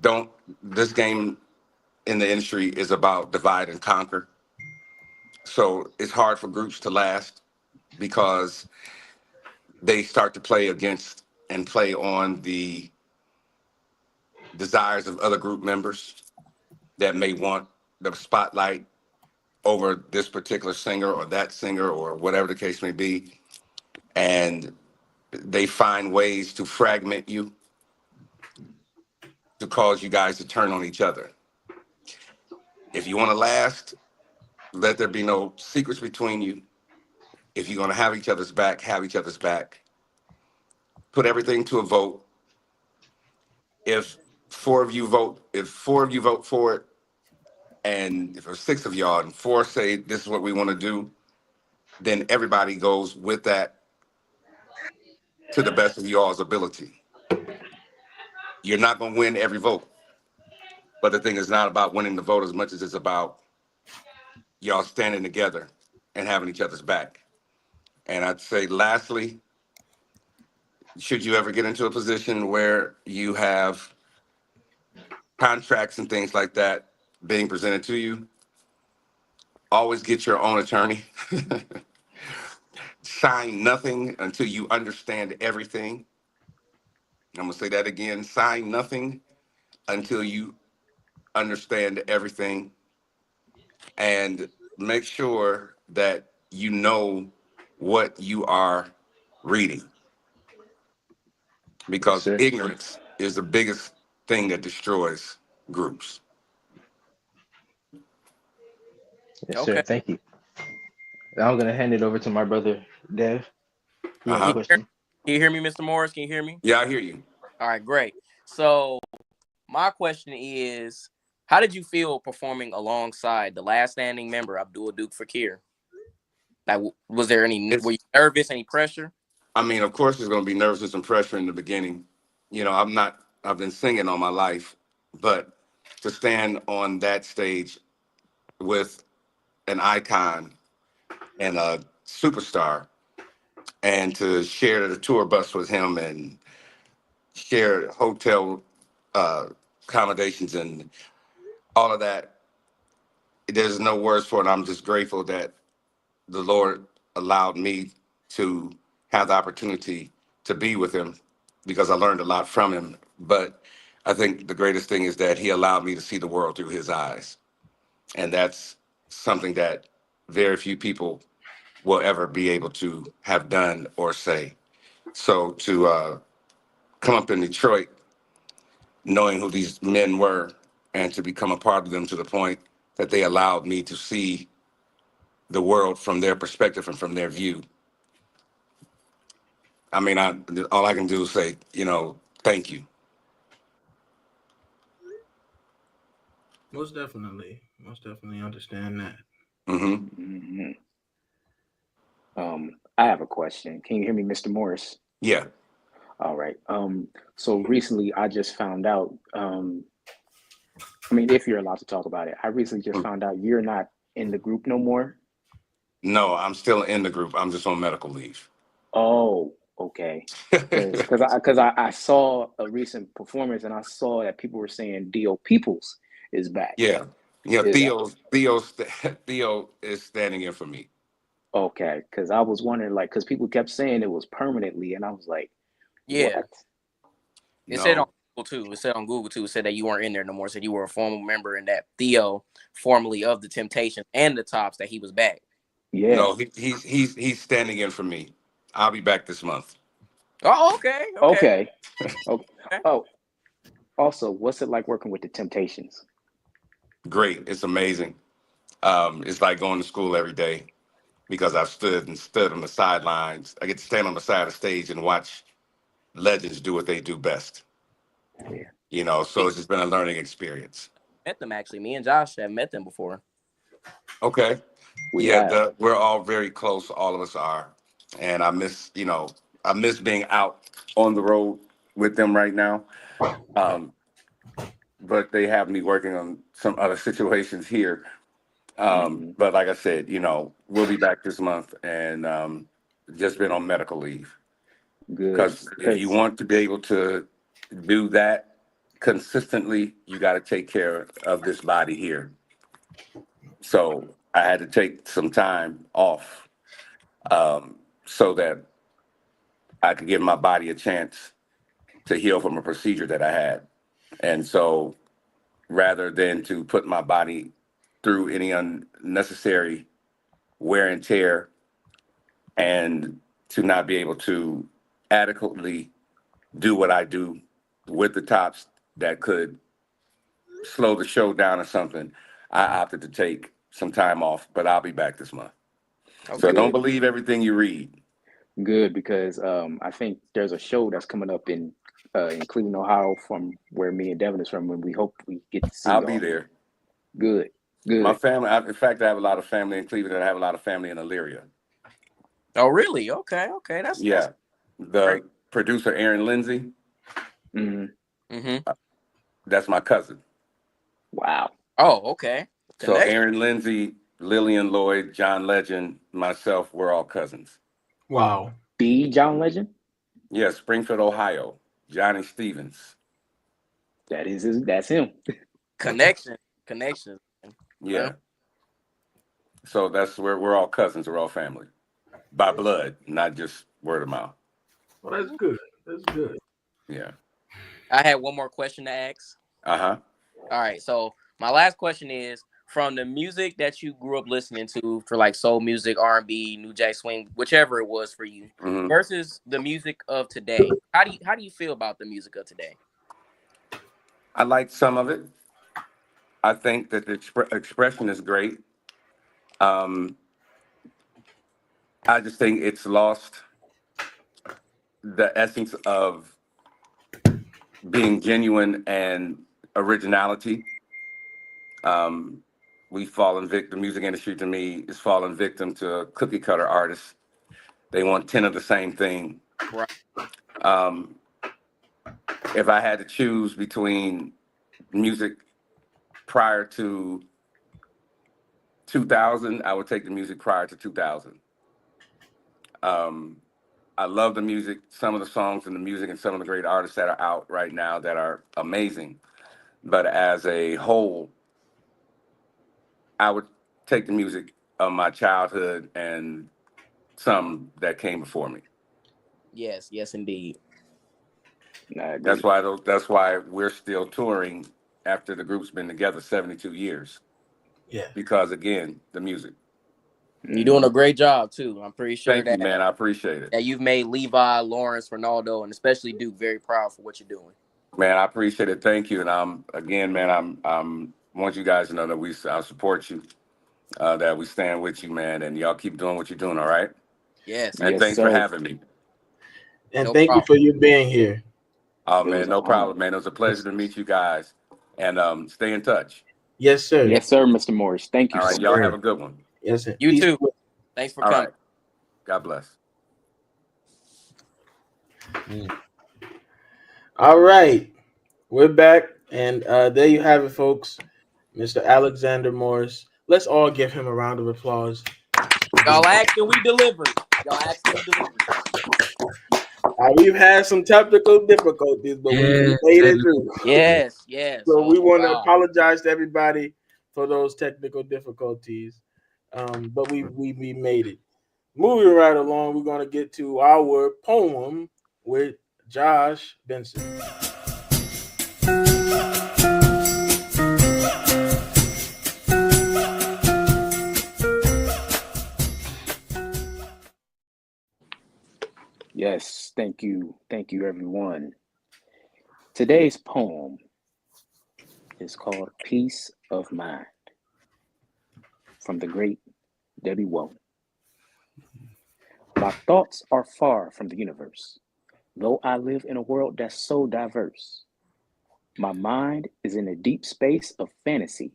don't this game in the industry is about divide and conquer. So it's hard for groups to last because they start to play against and play on the desires of other group members that may want the spotlight over this particular singer or that singer or whatever the case may be. And they find ways to fragment you to cause you guys to turn on each other. If you want to last, let there be no secrets between you. If you're going to have each other's back, have each other's back. Put everything to a vote. If four of you vote for it, and if there's six of y'all and four say this is what we want to do, then everybody goes with that to the best of y'all's ability. You're not going to win every vote, but the thing is not about winning the vote as much as it's about y'all standing together and having each other's back. And I'd say, lastly, should you ever get into a position where you have contracts and things like that being presented to you, always get your own attorney. Sign nothing until you understand everything. I'm going to say that again. Sign nothing until you understand everything. And make sure that you know what you are reading, Yes, because sir. ignorance is the biggest thing that destroys groups. Yes, sir. Okay. Thank you. Now I'm gonna hand it over to my brother Dev. He Uh has a Can huh. you hear? question. Can you hear me, Mr. Morris? Can you hear me? Yeah, I hear you. All right, great. So my question is, how did you feel performing alongside the last standing member, Abdul Duke Fakir? Like, was there any? Were It's. you nervous? Any pressure? I mean, of course, there's going to be nervousness and pressure in the beginning. You know, I'm not. I've been singing all my life, but to stand on that stage with an icon and a superstar, and to share the tour bus with him and share hotel uh, accommodations and all of that, there's no words for it. I'm just grateful that the Lord allowed me to have the opportunity to be with him because I learned a lot from him. But I think the greatest thing is that he allowed me to see the world through his eyes. And that's something that very few people will ever be able to have done or say. So to come up in Detroit, knowing who these men were, and to become a part of them to the point that they allowed me to see the world from their perspective and from their view. I mean, all I can do is say, thank you. Most definitely understand that. Hmm. Hmm. I have a question. Can you hear me, Mr. Morris? Yeah. All right. So recently I just found out, I mean, if you're allowed to talk about it, I recently just found out you're not in the group no more. No, I'm still in the group. I'm just on medical leave. Oh, okay. I saw a recent performance and I saw that people were saying Dio Peoples is back. Yeah. Is that Theo is standing in for me. okay? Because I was wondering, like, because people kept saying it was permanently, and I was like, Yeah, what? it said on No, Google too. It said on Google too. It said that you weren't in there no more. It said you were a former member and that Theo, formerly of the Temptations and the Tops, that he was back. Yeah. no, he's standing in for me. I'll be back this month. Oh, okay, okay, Okay. Okay. okay. Oh, also, what's it like working with the Temptations? Great. It's amazing. It's like going to school every day because I've stood on the sidelines. I get to stand on the side of the stage and watch legends do what they do best. Yeah, So it's just been a learning experience. Met them actually. Me and Josh have met them before. Okay. we Yeah, have. we're all very close. All of us are, and I miss being out on the road with them right now. Um, but they have me working on some other situations here. Hmm. But like I said, we'll be back this month, and just been on medical leave Good. because if you Because, want to be able to do that consistently, you got to take care of this body here. So I had to take some time off so that I could give my body a chance to heal from a procedure that I had. And so rather than to put my body through any unnecessary wear and tear and to not be able to adequately do what I do with the tops that could slow the show down or something, I opted to take some time off, but I'll be back this month. So Okay. don't good. believe everything you read. Good, because I think there's a show that's coming up in Cleveland, Ohio, from where me and Devin is from, and we hope we get to see I'll be y'all. there. Good. My Good. family, in fact, I have a lot of family in Cleveland and I have a lot of family in Elyria. Oh, really? Okay, okay. That's Yeah. great. The producer, Aaron Lindsay, Hmm. Mm-hmm. that's my cousin. Wow. Oh, okay. So Connection. Aaron Lindsay, Lillian Lloyd, John Legend, myself, we're all cousins. Wow. The John Legend. Yeah, Springfield, Ohio, Johnny Stevens. That's him. Connection. Connection. Well, Yeah. So that's where we're all cousins, we're all family by blood, not just word of mouth. Well, that's good. That's good. Yeah. I had one more question to ask. Uh huh. All right. So my last question is, from the music that you grew up listening to, for like soul music, R&B, New Jack Swing, whichever it was for you, Hmm. versus the music of today. How do you feel about the music of today? I like some of it. I think that the expression is great. Um, I just think it's lost the essence of being genuine and originality. Um, we've fallen victim. The music industry, to me, is fallen victim to cookie cutter artists. They want 10 of the same thing. Right. Um, if I had to choose between music prior to 2000, I would take the music prior to 2000. Um, I love the music, some of the songs and the music, and some of the great artists that are out right now that are amazing. But as a whole, I would take the music of my childhood and some that came before me. Yes, yes, indeed. I That's agree. why that's why we're still touring after the group's been together 72 years. Yeah. Because again, the music. You're doing Hmm. a great job too. I'm pretty sure Thank you, that man. I appreciate it. you've made Levi, Lawrence, Ronaldo, and especially Duke very proud for what you're doing. Man, I appreciate it. Thank you. And I'm again, man, I'm want you guys to know that I support you, that we stand with you, man, and y'all keep doing what you're doing, all right? Yes, And Yes, thanks for sir. having me. And no thank you problem. for you being here. Oh It was man, an no honor. problem, man. It was a pleasure Yes, to meet you guys. And stay in touch. yes, sir. Yes, sir, Mr. Morris. Thank you All so right, Yes, y'all much. have sir. a good one. Yes, sir. You Peace. too. Thanks for All coming. right. God bless. Mm. All right. We're back. And there you have it, folks. Mr. Alexander Morris. Let's all give him a round of applause. Y'all asked and we delivered. Y'all asked and we delivered. We've had some technical difficulties, but we Yeah, made it technical through. difficulty. Yes, yes. So Oh we want to God. apologize to everybody for those technical difficulties. But we made it. Moving right along, we're going to get to our poem with Josh Benson. Yes, thank you. Thank you, everyone. Today's poem is called Peace of Mind from the great Debbie Woe. My thoughts are far from the universe, though I live in a world that's so diverse. My mind is in a deep space of fantasy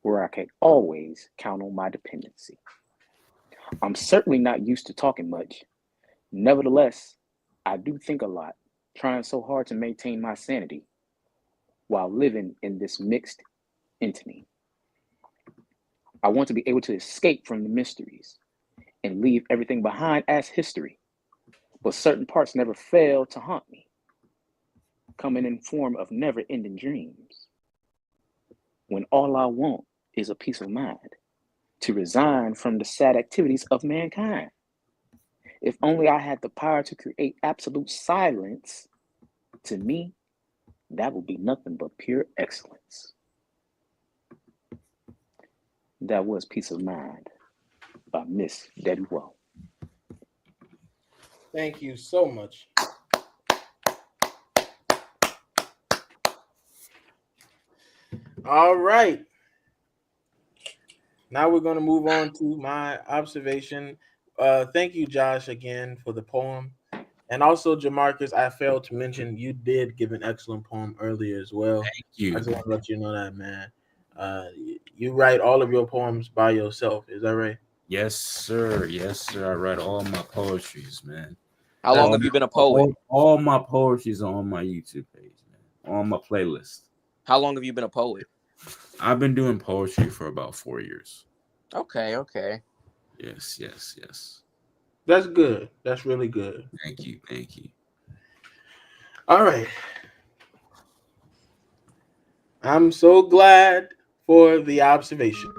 where I can always count on my dependency. I'm certainly not used to talking much. Nevertheless, I do think a lot, trying so hard to maintain my sanity while living in this mixed entity. I want to be able to escape from the mysteries and leave everything behind as history, but certain parts never fail to haunt me, coming in form of never-ending dreams. When all I want is a peace of mind, to resign from the sad activities of mankind. If only I had the power to create absolute silence, to me, that would be nothing but pure excellence. That was Peace of Mind by Miss Debbie Woe. Thank you so much. All right. Now we're going to move on to my observation. Thank you, Josh, again for the poem. And also, Jamarcus, I failed to mention you did give an excellent poem earlier as well. Thank I you. just want to let you know that, man. You write all of your poems by yourself. Is that right? Yes, sir. Yes, sir. I write all my poetries, man. How long That's have you been a poet? All my poetries are on my YouTube page, man. On my playlist. How long have you been a poet? I've been doing poetry for about 4 years. Okay, okay. Yes, yes, yes. that's good. That's really good. Thank you. Thank you. All right. I'm so glad for the observation.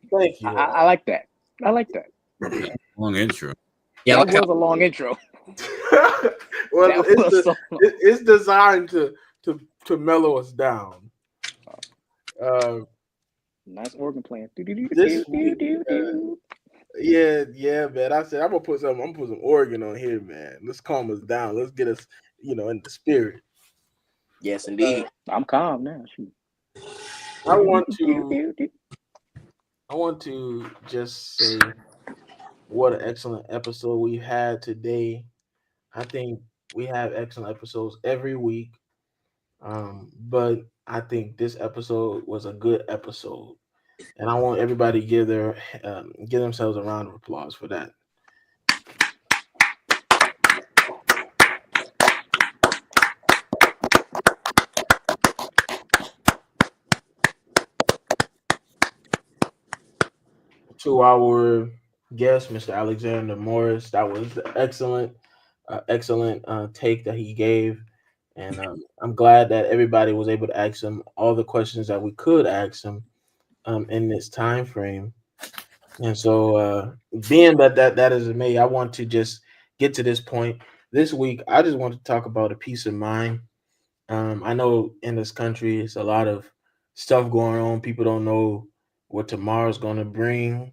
Thank I, you I, all. I like that. I like that. Long intro. Yeah, That like how was a long intro. Well, That was so long. it's designed to to mellow us down. Uh, Uh, nice organ playing. Do do do this do do week, do do. yeah, man. I said I'm gonna put some organ on here, man. Let's calm us down. Let's get us, in the spirit. Yes, indeed. I'm calm now. Shoot. I Do do want do do to, do do. I want to just say what an excellent episode we had today. I think we have excellent episodes every week, but I think this episode was a good episode, and I want everybody to give themselves a round of applause for that. 2 hour guest, Mr. Alexander Morris. That was excellent, excellent take that he gave, and I'm glad that everybody was able to ask him all the questions that we could ask him in this time frame. And so, being that is me, I want to just get to this point this week. I just want to talk about a peace of mind. I know in this country, it's a lot of stuff going on. People don't know what tomorrow's going to bring,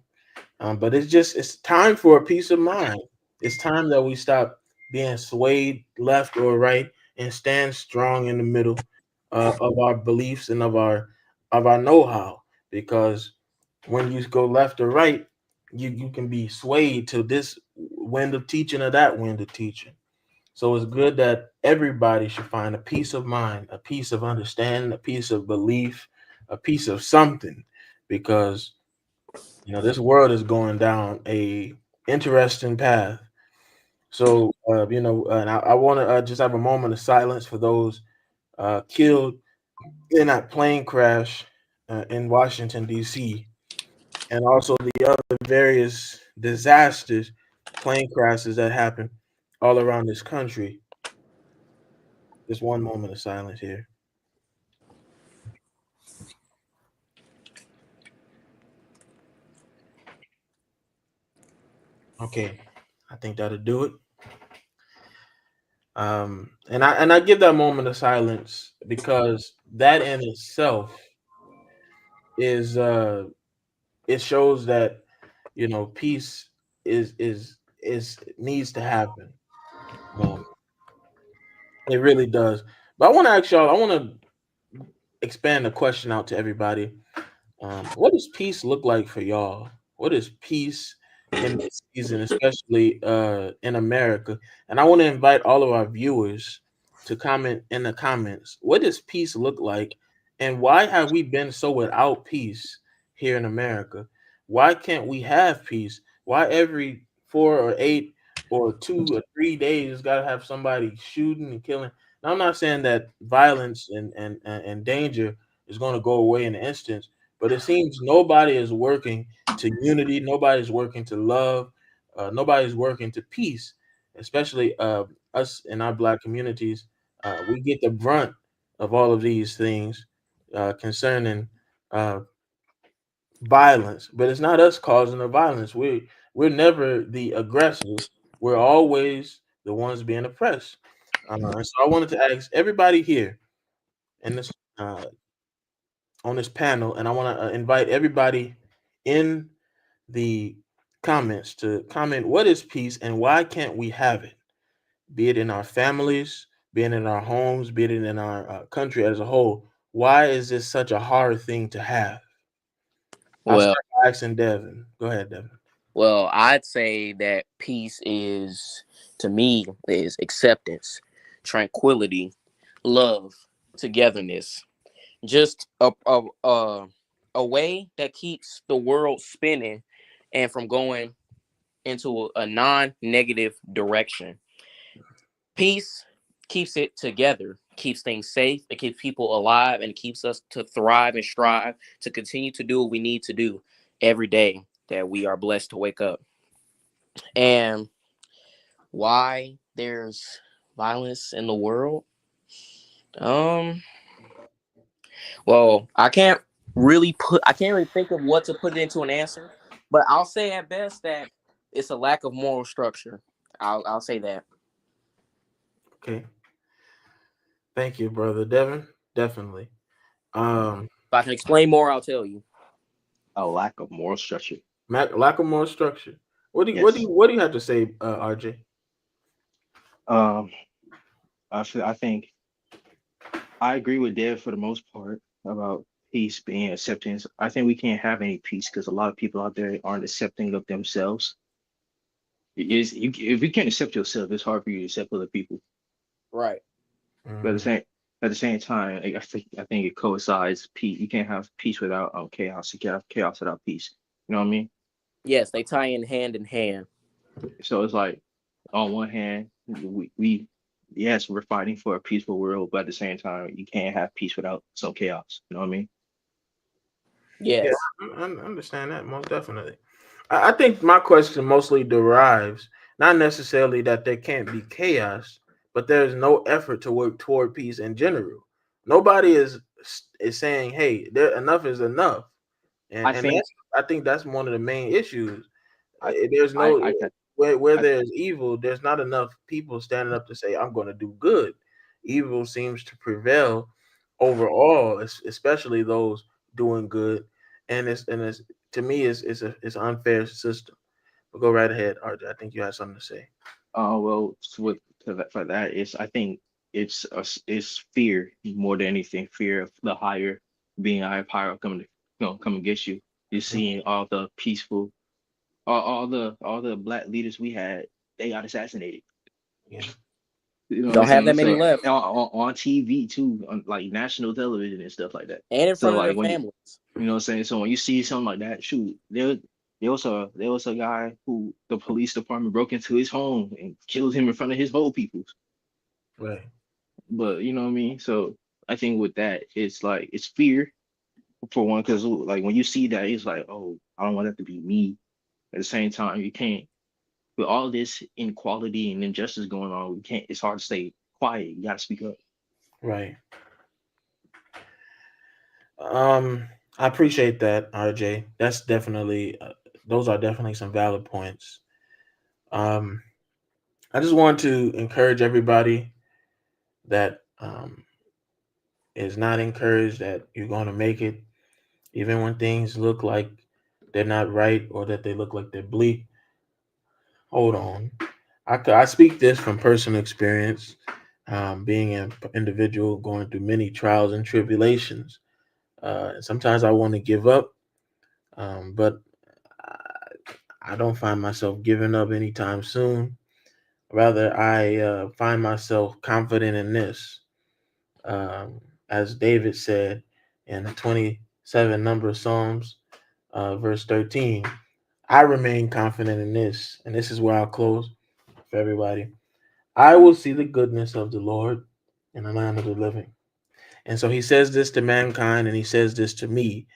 but it's time for a peace of mind. It's time that we stop being swayed left or right and stand strong in the middle of our beliefs and of our know-how. Because when you go left or right, you can be swayed to this wind of teaching or that wind of teaching. So it's good that everybody should find a peace of mind, a peace of understanding, a peace of belief, a piece of something, because this world is going down a interesting path. So and I want to just have a moment of silence for those killed in that plane crash in Washington D.C. and also the other various disasters, plane crashes that happen all around this country. Just one moment of silence here. Okay, I think that'll do it. And I give that moment of silence because that in itself is it shows that peace is needs to happen. Um, it really does. But I want to ask y'all. I want to expand the question out to everybody. What does peace look like for y'all? What is peace in this season, especially in America? And I want to invite all of our viewers to comment in the comments. What does peace look like? And why have we been so without peace here in America? Why can't we have peace? Why every 4 or 8 or 2 or 3 days got to have somebody shooting and killing? Now, I'm not saying that violence and danger is going to go away in an instant, but it seems nobody is working to unity. Nobody's working to love. Nobody's working to peace. Especially us in our Black communities, we get the brunt of all of these things concerning uh, violence. But it's not us causing the violence. We're never the aggressors. We're always the ones being oppressed. And so I wanted to ask everybody here in this uh, on this panel, and I want to invite everybody in the comments to comment what is peace and why can't we have it, be it in our families, be it in our homes, be it in our country as a whole. Why is this such a hard thing to have? I'll Well, start by asking Devin. Go ahead, Devin. well, I'd say that peace is, to me, is acceptance, tranquility, love, togetherness. Just a way that keeps the world spinning and from going into a non-negative direction. Peace keeps it together, keeps things safe, it keeps people alive, and it keeps us to thrive and strive to continue to do what we need to do every day that we are blessed to wake up. And why there's violence in the world? Um, well, I can't really think of what to put it into an answer, but I'll say at best that it's a lack of moral structure. I'll say that. Okay. Thank you, brother Devin. definitely. Mhm. If I can explain more, I'll tell you. A lack of moral structure. Lack of more structure. Yes. What do you have to say, RJ? Um, I think I agree with Dev for the most part about peace being acceptance. I think we can't have any peace because a lot of people out there aren't accepting of themselves. If you can't accept yourself, it's hard for you to accept other people. Right. But Hmm. at the same time, I think it coincides. Peace. You can't have peace without chaos. You can't have chaos without peace. You know what I mean? Yes, they tie in hand in hand. So it's like on one hand, we yes, we're fighting for a peaceful world, but at the same time, you can't have peace without some chaos. You know what I mean? Yeah, Yes. I understand that most definitely. I think my question mostly derives not necessarily that there can't be chaos, but there's no effort to work toward peace in general. Nobody is saying, "Hey, there enough is enough," I and think I think that's one of the main issues. I There's no I can where I there's evil, there's not enough people standing up to say, "I'm going to do good." Evil seems to prevail overall, especially those doing good, and it's to me it's an unfair system. But go right ahead, RJ. I think you had something to say. well with for that is I think it's fear more than anything. Fear of the higher being higher power coming to come and get you. You're seeing all the peaceful all the black leaders we had, they got assassinated. Yeah, You know what I'm Don't have saying? that many So left. on TV too, on like national television and stuff like that. And in So front of their like when families. you know what I'm saying? So when you see something like that, shoot, there was a guy who the police department broke into his home and killed him in front of his whole people. right, But you know what I mean? So I think with that, it's like it's fear for one, because like when you see that, it's like, oh, I don't want that to be me. At the same time, you can't with all this inequality and injustice going on, we can't. It's hard to stay quiet. You gotta speak up. right. Um, I appreciate that, RJ. That's definitely those are definitely some valid points. Um, I just want to encourage everybody that is not encouraged that you're going to make it, even when things look like they're not right or that they look like they're bleak. Hold on. I speak this from personal experience, being an individual going through many trials and tribulations. Sometimes I want to give up, but I, I don't find myself giving up anytime soon. Rather, I find myself confident in this. Um, as David said in the 27 number of Psalms, verse 13, I remain confident in this. And this is where I'll close for everybody. I will see the goodness of the Lord in the land of the living. And so he says this to mankind and he says this to me.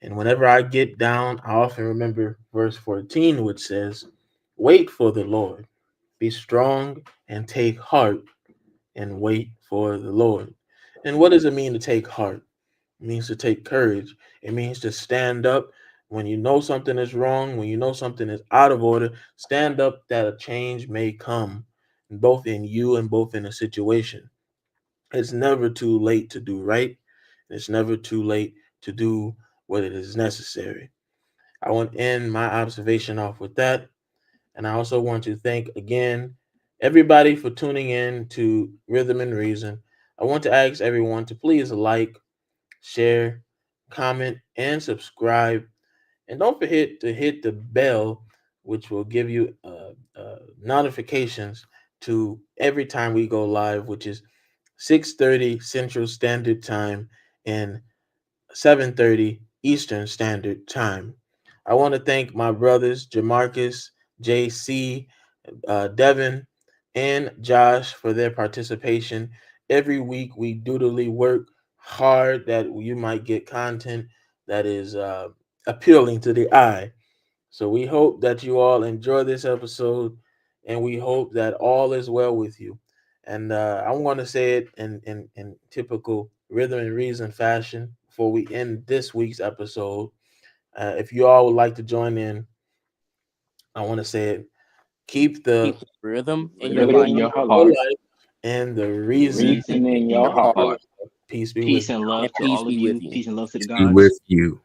And whenever I get down, I often remember verse 14, which says, wait for the Lord, be strong and take heart and wait for the Lord. And what does it mean to take heart? It means to take courage. It means to stand up when you know something is wrong, when you know something is out of order. Stand up that a change may come, both in you and both in a situation. It's never too late to do right. It's never too late to do what it is necessary. I want to end my observation off with that. And I also want to thank again everybody for tuning in to Rhythm and Reason. I want to ask everyone to please like, share, comment, and subscribe. And don't forget to hit the bell, which will give you notifications to every time we go live, which is 6:30 Central Standard Time and 7:30 Eastern Standard Time. I want to thank my brothers Jamarcus, JC, Devin, and Josh for their participation. Every week we dutifully work hard that you might get content that is appealing to the eye. So we hope that you all enjoy this episode, and we hope that all is well with you. And I'm going to say it in typical rhythm and reason fashion before we end this week's episode. If you all would like to join in, I want to say it. Keep the Keep the rhythm in your Rhythm Rhythm life. in in your your rhythm in heart, your heart, life and the reason reason reason in in your your in heart. your heart. life. Peace be with Peace you. and And love to peace all of be with you. you. Peace and love to the Be gods. with you.